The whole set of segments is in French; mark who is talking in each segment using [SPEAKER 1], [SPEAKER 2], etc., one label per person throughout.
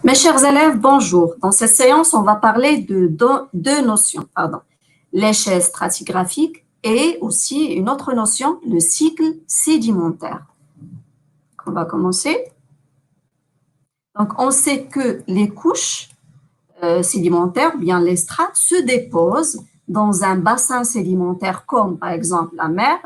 [SPEAKER 1] Mes chers élèves, bonjour. Dans cette séance, on va parler de deux notions, l'échelle stratigraphique et aussi une autre notion, le cycle sédimentaire. On va commencer. Donc, on sait que les couches sédimentaires, bien les strates, se déposent dans un bassin sédimentaire comme par exemple la mer,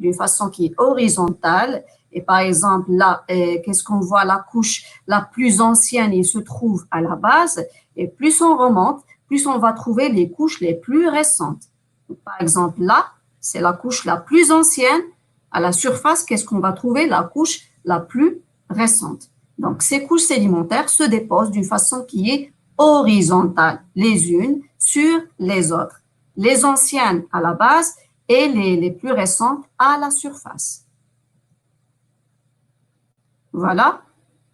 [SPEAKER 1] d'une façon qui est horizontale. Et par exemple, là, qu'est-ce qu'on voit? La couche la plus ancienne, il se trouve à la base. Et plus on remonte, plus on va trouver les couches les plus récentes. Donc, par exemple, là, c'est la couche la plus ancienne. À la surface, qu'est-ce qu'on va trouver? La couche la plus récente. Donc, ces couches sédimentaires se déposent d'une façon qui est horizontale, les unes sur les autres. Les anciennes à la base et les plus récentes à la surface. Voilà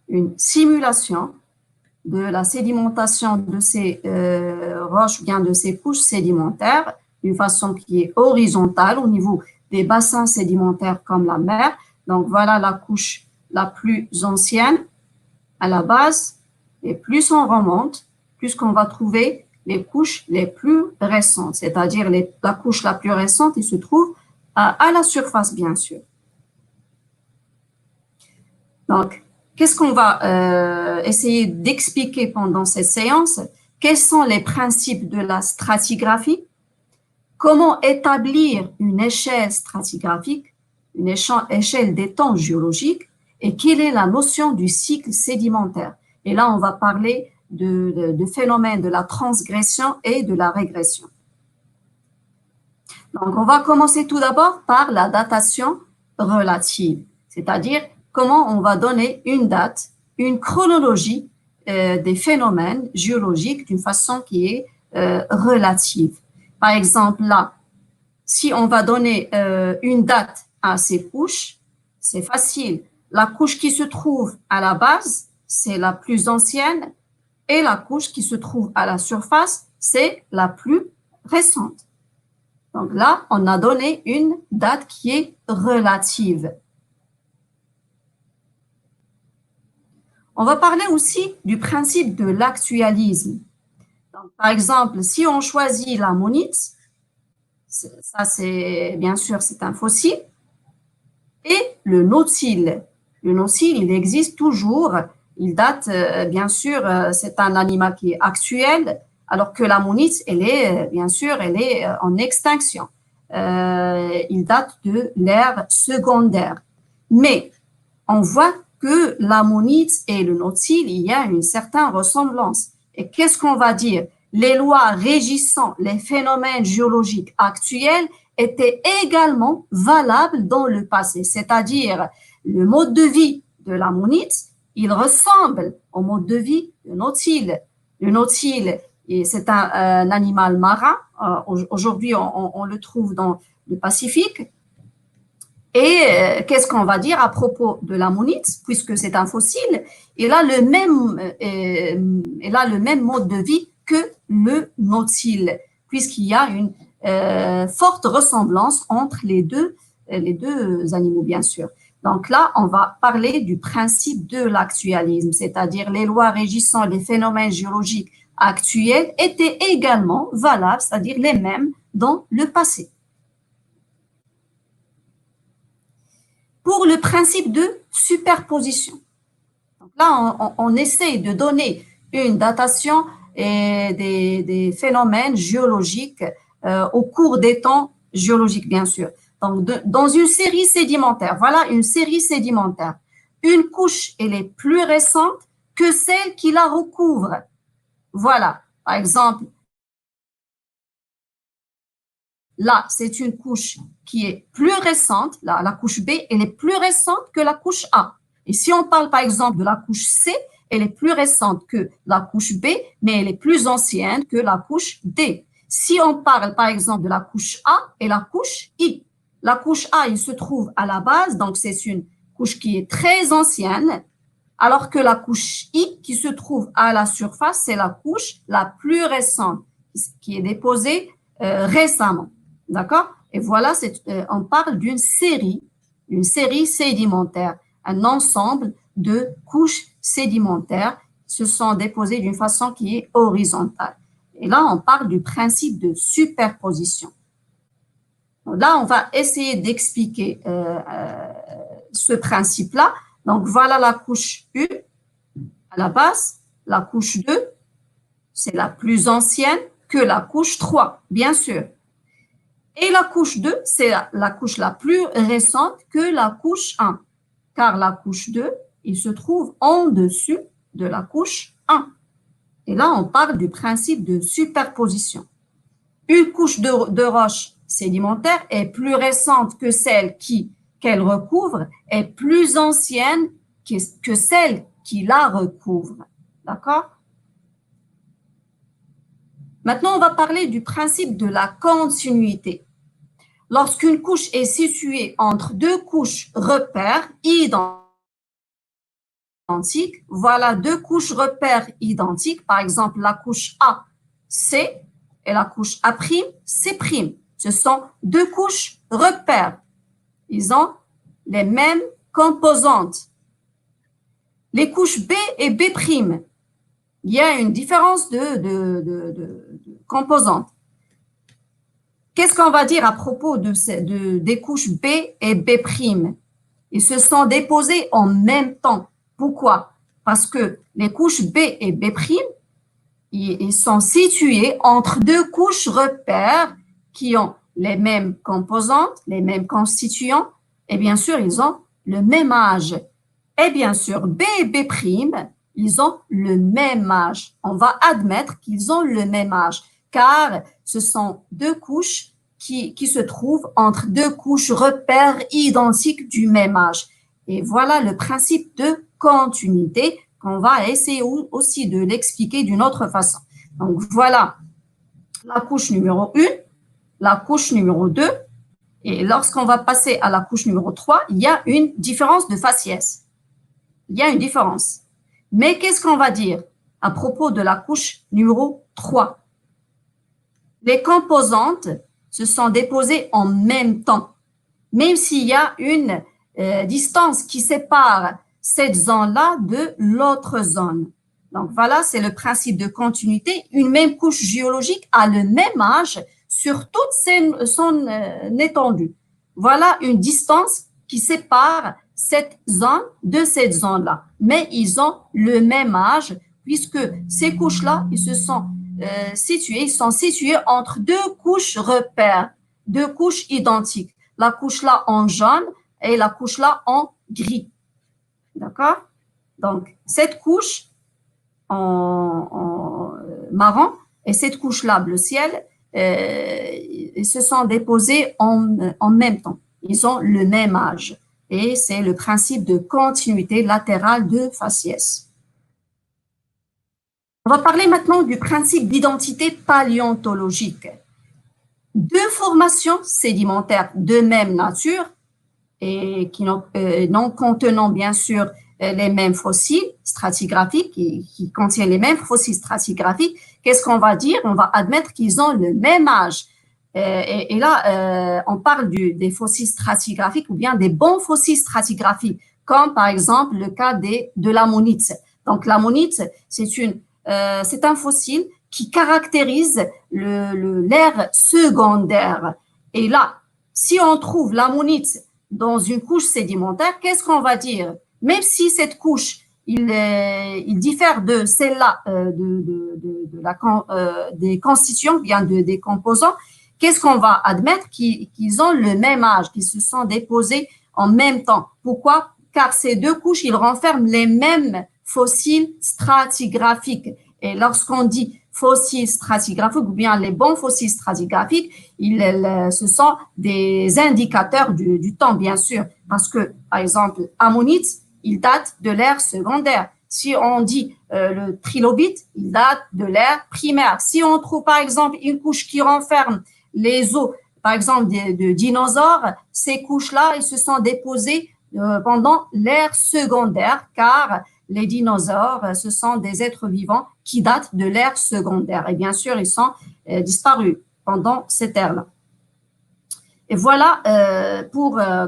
[SPEAKER 1] une simulation de la sédimentation de ces roches, bien de ces couches sédimentaires, d'une façon qui est horizontale au niveau des bassins sédimentaires comme la mer. Donc voilà la couche la plus ancienne à la base, et plus on remonte, plus qu'on va trouver les couches les plus récentes, c'est-à-dire la couche la plus récente, il se trouve à la surface, bien sûr. Donc, qu'est-ce qu'on va essayer d'expliquer pendant cette séance? Quels sont les principes de la stratigraphie? Comment établir une échelle stratigraphique, une échelle des temps géologiques? Et quelle est la notion du cycle sédimentaire? Et là, on va parler de phénomènes de la transgression et de la régression. Donc, on va commencer tout d'abord par la datation relative, c'est-à-dire comment on va donner une date, une chronologie des phénomènes géologiques d'une façon qui est relative. Par exemple, là, si on va donner une date à ces couches, c'est facile. La couche qui se trouve à la base, c'est la plus ancienne, et la couche qui se trouve à la surface, c'est la plus récente. Donc là, on a donné une date qui est relative. On va parler aussi du principe de l'actualisme. Par exemple, si on choisit l'ammonite, ça c'est bien sûr c'est un fossile, et le nautile. Le nautile, il existe toujours, il date bien sûr, c'est un animal qui est actuel, alors que l'ammonite, elle est bien sûr, elle est en extinction. Il date de l'ère secondaire. Mais on voit que l'ammonite et le nautile, il y a une certaine ressemblance. Et qu'est-ce qu'on va dire? Les lois régissant les phénomènes géologiques actuels étaient également valables dans le passé, c'est-à-dire le mode de vie de l'ammonite, il ressemble au mode de vie du nautile. Le nautile, c'est un animal marin. Aujourd'hui, on le trouve dans le Pacifique. Et qu'est-ce qu'on va dire à propos de l'ammonite, puisque c'est un fossile, il a le même mode de vie que le nautile, puisqu'il y a une forte ressemblance entre les deux animaux, bien sûr. Donc là, on va parler du principe de l'actualisme, c'est-à-dire les lois régissant les phénomènes géologiques actuels étaient également valables, c'est-à-dire les mêmes dans le passé. Pour le principe de superposition. Donc là, on essaie de donner une datation des phénomènes géologiques au cours des temps géologiques, bien sûr. Donc, dans une série sédimentaire, voilà une série sédimentaire. Une couche, elle est plus récente que celle qui la recouvre. Voilà, par exemple, là, c'est une couche qui est plus récente, la couche B, elle est plus récente que la couche A. Et si on parle par exemple de la couche C, elle est plus récente que la couche B, mais elle est plus ancienne que la couche D. Si on parle par exemple de la couche A et la couche I, la couche A, il se trouve à la base, donc c'est une couche qui est très ancienne, alors que la couche I qui se trouve à la surface, c'est la couche la plus récente, qui est déposée récemment. D'accord? Et voilà, on parle d'une série sédimentaire, un ensemble de couches sédimentaires se sont déposés d'une façon qui est horizontale. Et là, on parle du principe de superposition. Là, on va essayer d'expliquer ce principe-là. Donc, voilà la couche 1 à la base. La couche 2, c'est la plus ancienne que la couche 3, bien sûr. Et la couche 2, c'est la couche la plus récente que la couche 1, car la couche 2, il se trouve en dessus de la couche 1. Et là, on parle du principe de superposition. Une couche de roche sédimentaire est plus récente que celle qu'elle recouvre, est plus ancienne que celle qui la recouvre. D'accord? Maintenant, on va parler du principe de la continuité. Lorsqu'une couche est située entre deux couches repères identiques, voilà deux couches repères identiques, par exemple la couche A, C et la couche A', C'. Ce sont deux couches repères. Ils ont les mêmes composantes. Les couches B et B', il y a une différence de composantes. Qu'est-ce qu'on va dire à propos des couches B et B'? Ils se sont déposés en même temps. Pourquoi? Parce que les couches B et B', ils sont situés entre deux couches repères qui ont les mêmes composantes, les mêmes constituants, et bien sûr, ils ont le même âge. Et bien sûr, B et B', ils ont le même âge. On va admettre qu'ils ont le même âge, car ce sont deux couches qui se trouvent entre deux couches repères identiques du même âge. Et voilà le principe de continuité qu'on va essayer aussi de l'expliquer d'une autre façon. Donc, voilà la couche numéro 1, la couche numéro 2, et lorsqu'on va passer à la couche numéro 3, il y a une différence de faciès. Il y a une différence. Mais qu'est-ce qu'on va dire à propos de la couche numéro 3? Les composantes se sont déposées en même temps, même s'il y a une distance qui sépare cette zone-là de l'autre zone. Donc, voilà, c'est le principe de continuité. Une même couche géologique a le même âge sur toute son étendue. Voilà une distance qui sépare cette zone de cette zone-là. Mais ils ont le même âge puisque ces couches-là, ils sont situés entre deux couches repères, deux couches identiques. La couche-là en jaune et la couche-là en gris. D'accord? Donc, cette couche en marron et cette couche-là bleu ciel, ils se sont déposés en même temps. Ils ont le même âge. Et c'est le principe de continuité latérale de faciès. On va parler maintenant du principe d'identité paléontologique. Deux formations sédimentaires de même nature et qui non contenant bien sûr les mêmes fossiles stratigraphiques, qui contiennent les mêmes fossiles stratigraphiques, qu'est-ce qu'on va dire? On va admettre qu'ils ont le même âge. Et là, on parle des fossiles stratigraphiques ou bien des bons fossiles stratigraphiques, comme par exemple le cas de l'ammonite. Donc, l'ammonite, c'est un fossile qui caractérise l'ère secondaire. Et là, si on trouve l'ammonite dans une couche sédimentaire, qu'est-ce qu'on va dire? Même si cette couche, il diffère de celle-là, des constituants, bien des composants, qu'est-ce qu'on va admettre? Qu'ils ont le même âge, qu'ils se sont déposés en même temps. Pourquoi? Car ces deux couches, ils renferment les mêmes fossiles stratigraphiques. Et lorsqu'on dit fossiles stratigraphiques ou bien les bons fossiles stratigraphiques, ce sont des indicateurs du temps, bien sûr. Parce que, par exemple, ammonite, il date de l'ère secondaire. Si on dit le trilobite, il date de l'ère primaire. Si on trouve, par exemple, une couche qui renferme les os, par exemple, de dinosaures, ces couches-là, ils se sont déposées pendant l'ère secondaire, car les dinosaures, ce sont des êtres vivants qui datent de l'ère secondaire. Et bien sûr, ils sont disparus pendant cette ère-là. Et voilà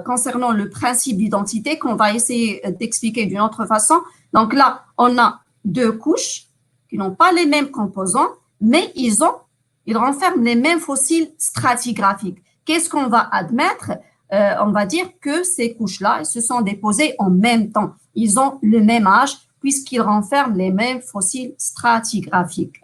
[SPEAKER 1] concernant le principe d'identité qu'on va essayer d'expliquer d'une autre façon. Donc là, on a deux couches qui n'ont pas les mêmes composants, mais ils renferment les mêmes fossiles stratigraphiques. Qu'est-ce qu'on va admettre? On va dire que ces couches-là se sont déposées en même temps. Ils ont le même âge puisqu'ils renferment les mêmes fossiles stratigraphiques.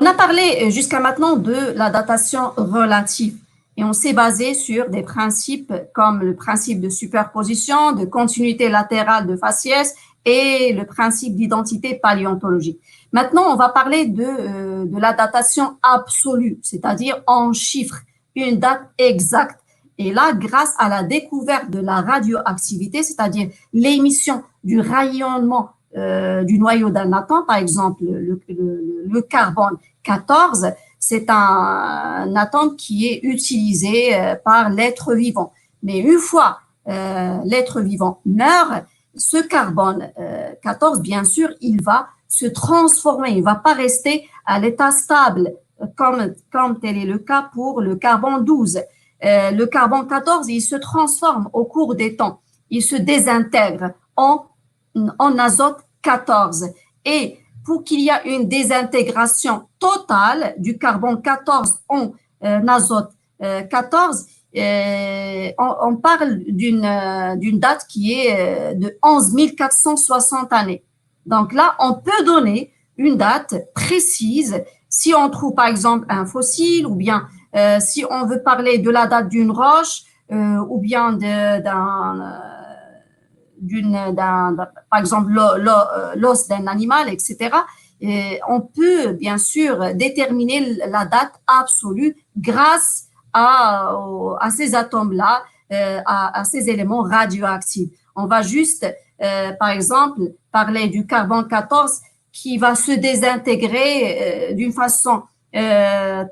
[SPEAKER 1] On a parlé jusqu'à maintenant de la datation relative et on s'est basé sur des principes comme le principe de superposition, de continuité latérale de faciès et le principe d'identité paléontologique. Maintenant, on va parler de la datation absolue, c'est-à-dire en chiffres, une date exacte. Et là, grâce à la découverte de la radioactivité, c'est-à-dire l'émission du rayonnement du noyau d'un atome, par exemple le carbone 14, c'est un atome qui est utilisé par l'être vivant. Mais une fois l'être vivant meurt, ce carbone 14, bien sûr, il va se transformer, il ne va pas rester à l'état stable, comme tel est le cas pour le carbone 12. Le carbone 14, il se transforme au cours des temps, il se désintègre en azote 14. Et pour qu'il y ait une désintégration totale du carbone 14 en azote 14, on parle d'une date qui est de 11 460 années. Donc là, on peut donner une date précise si on trouve par exemple un fossile ou bien si on veut parler de la date d'une roche ou bien par exemple l'os d'un animal, etc. Et on peut bien sûr déterminer la date absolue grâce à ces atomes-là, à ces éléments radioactifs. On va juste, par exemple, parler du carbone 14 qui va se désintégrer d'une façon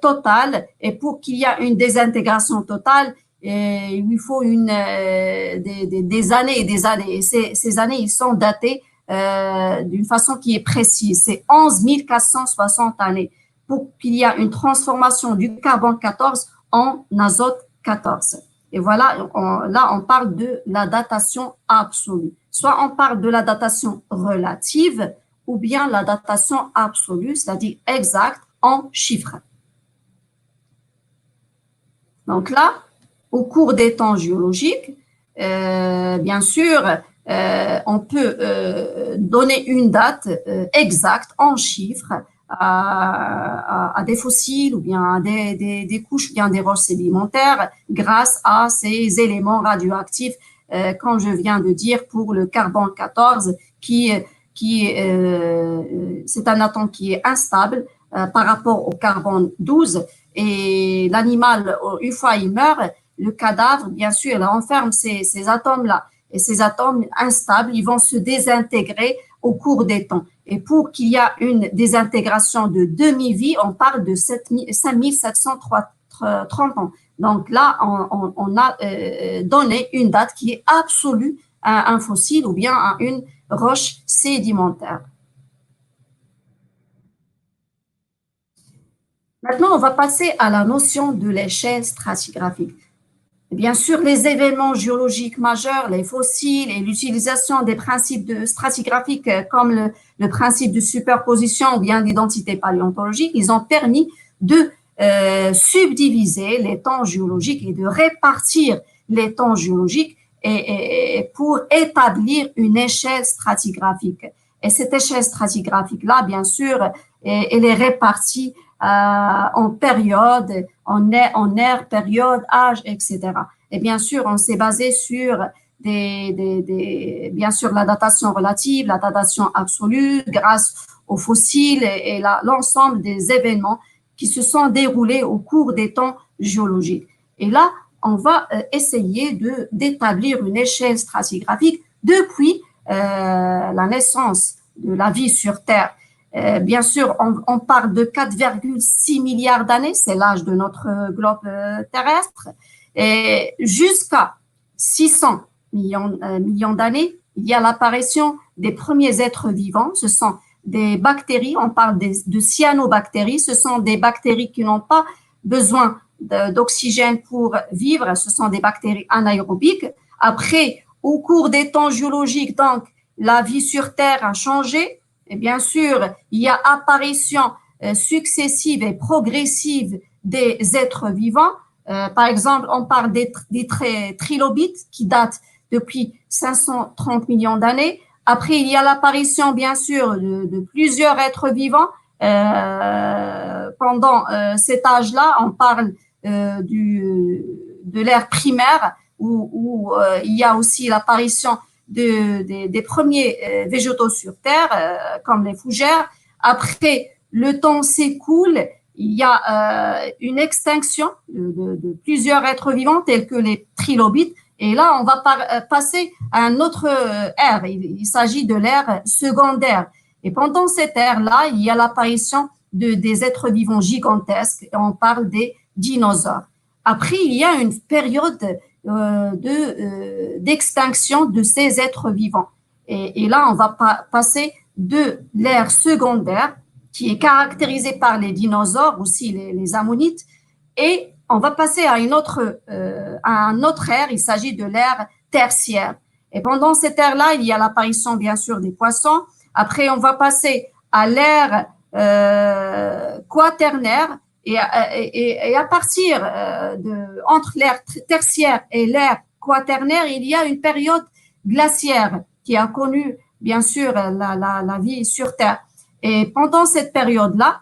[SPEAKER 1] totale. Et pour qu'il y ait une désintégration totale, il lui faut des années et des années. Et ces années, ils sont datés d'une façon qui est précise. C'est 11 460 années pour qu'il y ait une transformation du carbone 14 en azote 14. Et voilà, là, on parle de la datation absolue. Soit on parle de la datation relative ou bien la datation absolue, c'est-à-dire exacte en chiffres. Donc là, au cours des temps géologiques, bien sûr, on peut donner une date exacte en chiffres à des fossiles ou bien à des couches, ou bien des roches sédimentaires grâce à ces éléments radioactifs, comme je viens de dire pour le carbone 14, c'est un atome qui est instable par rapport au carbone 12 et l'animal, une fois il meurt, le cadavre, bien sûr, il renferme ces atomes-là. Et ces atomes instables, ils vont se désintégrer au cours des temps. Et pour qu'il y ait une désintégration de demi-vie, on parle de 5730 ans. Donc là, on a donné une date qui est absolue à un fossile ou bien à une roche sédimentaire. Maintenant, on va passer à la notion de l'échelle stratigraphique. Bien sûr, les événements géologiques majeurs, les fossiles et l'utilisation des principes stratigraphiques comme le principe de superposition ou bien d'identité paléontologique, ils ont permis de subdiviser les temps géologiques et de répartir les temps géologiques et pour établir une échelle stratigraphique. Et cette échelle stratigraphique-là, bien sûr, elle est répartie en période, en ère, période, âge, etc. Et bien sûr, on s'est basé sur bien sûr la datation relative, la datation absolue, grâce aux fossiles et l'ensemble des événements qui se sont déroulés au cours des temps géologiques. Et là, on va essayer d'établir une échelle stratigraphique depuis la naissance de la vie sur Terre. Bien sûr, on parle de 4,6 milliards d'années, c'est l'âge de notre globe terrestre, et jusqu'à 600 millions d'années, il y a l'apparition des premiers êtres vivants, ce sont des bactéries, on parle de cyanobactéries, ce sont des bactéries qui n'ont pas besoin d'oxygène pour vivre, ce sont des bactéries anaérobiques. Après, au cours des temps géologiques, donc, la vie sur Terre a changé. Et bien sûr, il y a apparition successive et progressive des êtres vivants. Par exemple, on parle des trilobites qui datent depuis 530 millions d'années. Après, il y a l'apparition, bien sûr, de plusieurs êtres vivants. Pendant cet âge-là, on parle de l'ère primaire où il y a aussi l'apparition des premiers végétaux sur Terre, comme les fougères. Après, le temps s'écoule, il y a une extinction de plusieurs êtres vivants tels que les trilobites. Et là, on va passer à un autre ère. Il s'agit de l'ère secondaire. Et pendant cette ère-là, il y a l'apparition des êtres vivants gigantesques. Et on parle des dinosaures. Après, il y a une période d'extinction de ces êtres vivants. Et là, on va passer de l'ère secondaire, qui est caractérisée par les dinosaures, aussi les ammonites, et on va passer à un autre ère, il s'agit de l'ère tertiaire. Et pendant cette ère-là, il y a l'apparition, bien sûr, des poissons. Après, on va passer à l'ère quaternaire, et à partir entre l'ère tertiaire et l'ère quaternaire, il y a une période glaciaire qui a connu, bien sûr, la vie sur Terre. Et pendant cette période-là,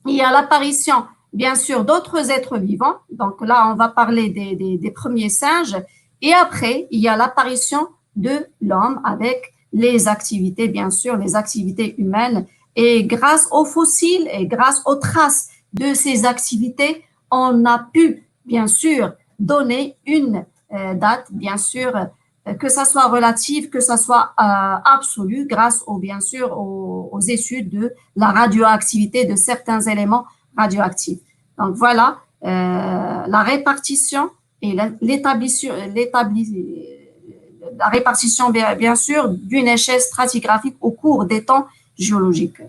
[SPEAKER 1] il y a l'apparition, bien sûr, d'autres êtres vivants. Donc là, on va parler des premiers singes. Et après, il y a l'apparition de l'homme avec les activités, bien sûr, les activités humaines. Et grâce aux fossiles et grâce aux traces de ces activités, on a pu, bien sûr, donner une date, bien sûr, que ça soit relative, que ça soit absolue, grâce bien sûr aux études de la radioactivité de certains éléments radioactifs. Donc voilà la répartition et la répartition bien sûr d'une échelle stratigraphique au cours des temps géologiques.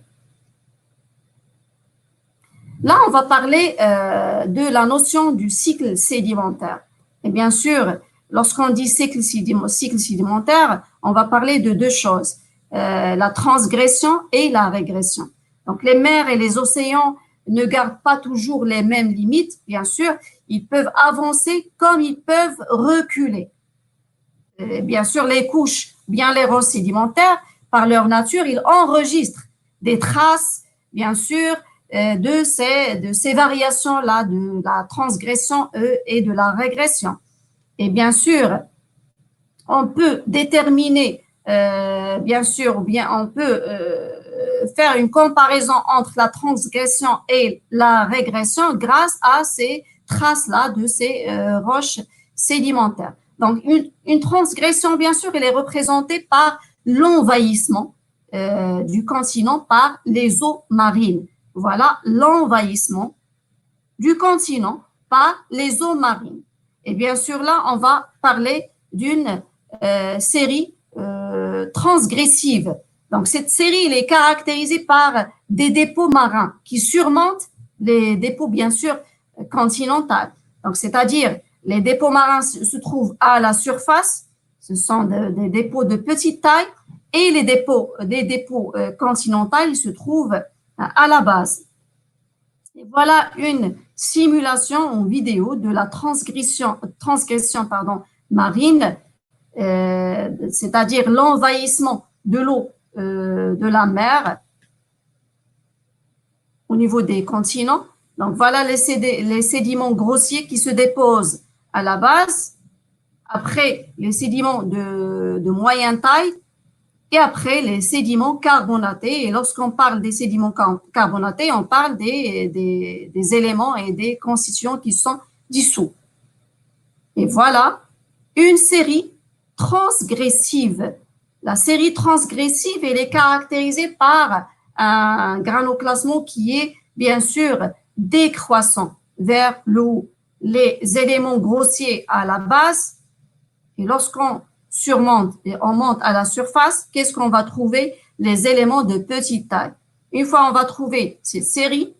[SPEAKER 1] Là, on va parler de la notion du cycle sédimentaire. Et bien sûr, lorsqu'on dit cycle sédimentaire, on va parler de deux choses, la transgression et la régression. Donc, les mers et les océans ne gardent pas toujours les mêmes limites, bien sûr. Ils peuvent avancer comme ils peuvent reculer. Et bien sûr, les couches, bien les roches sédimentaires, par leur nature, ils enregistrent des traces, bien sûr, de ces variations-là, de la transgression et de la régression. Et bien sûr, on peut déterminer, bien sûr, ou bien on peut faire une comparaison entre la transgression et la régression grâce à ces traces-là de ces roches sédimentaires. Donc, une transgression, bien sûr, elle est représentée par l'envahissement du continent par les eaux marines. Voilà l'envahissement du continent par les eaux marines. Et bien sûr, là, on va parler d'une série transgressive. Donc, cette série, elle est caractérisée par des dépôts marins qui surmontent les dépôts, bien sûr, continentaux. Donc, c'est-à-dire, les dépôts marins se trouvent à la surface, ce sont des dépôts de petite taille, et des dépôts continentaux, ils se trouvent à la base. Et voilà une simulation en vidéo de la transgression marine, c'est-à-dire l'envahissement de l'eau de la mer au niveau des continents. Donc voilà les sédiments grossiers qui se déposent à la base, après les sédiments de moyenne taille, et après les sédiments carbonatés. Et lorsqu'on parle des sédiments carbonatés, on parle des éléments et des constituants qui sont dissous. Et voilà une série transgressive. La série transgressive, elle est caractérisée par un granoclassement qui est bien sûr décroissant vers le haut. Les éléments grossiers à la base, et lorsqu'on surmonte et on monte à la surface, qu'est-ce qu'on va trouver? Les éléments de petite taille. Une fois on va trouver cette série,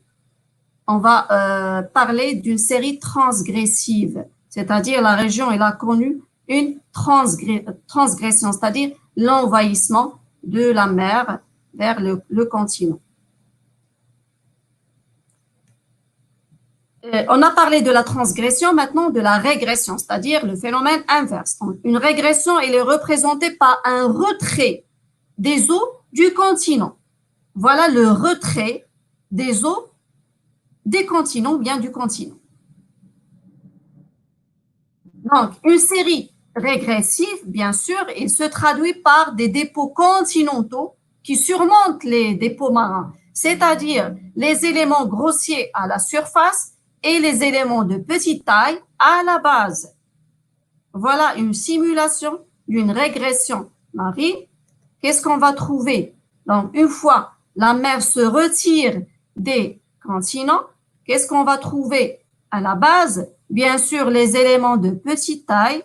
[SPEAKER 1] on va parler d'une série transgressive, c'est-à-dire la région elle a connu une transgression, c'est-à-dire l'envahissement de la mer vers le continent. On a parlé de la transgression, maintenant de la régression, c'est-à-dire le phénomène inverse. Donc, une régression, elle est représentée par un retrait des eaux du continent. Voilà le retrait des eaux des continents, bien du continent. Donc, une série régressive, bien sûr, il se traduit par des dépôts continentaux qui surmontent les dépôts marins, c'est-à-dire les éléments grossiers à la surface et les éléments de petite taille à la base. Voilà une simulation d'une régression marine. Qu'est-ce qu'on va trouver? Donc, une fois la mer se retire des continents, qu'est-ce qu'on va trouver à la base? Bien sûr, les éléments de petite taille,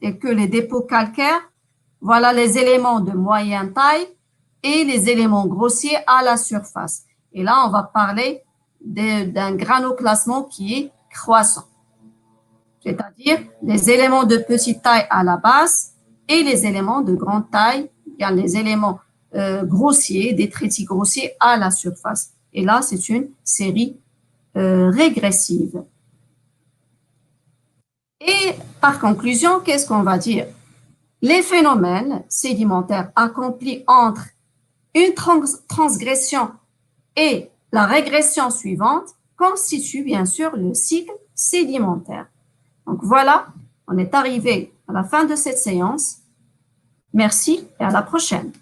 [SPEAKER 1] tels que les dépôts calcaires. Voilà les éléments de moyenne taille et les éléments grossiers à la surface. Et là, on va parler d'un granoclassement qui est croissant, c'est-à-dire les éléments de petite taille à la base et les éléments de grande taille, les éléments grossiers, détritus grossiers à la surface. Et là, c'est une série régressive. Et par conclusion, qu'est-ce qu'on va dire? Les phénomènes sédimentaires accomplis entre une transgression et la régression suivante constituent bien sûr le cycle sédimentaire. Donc voilà, on est arrivé à la fin de cette séance. Merci et à la prochaine.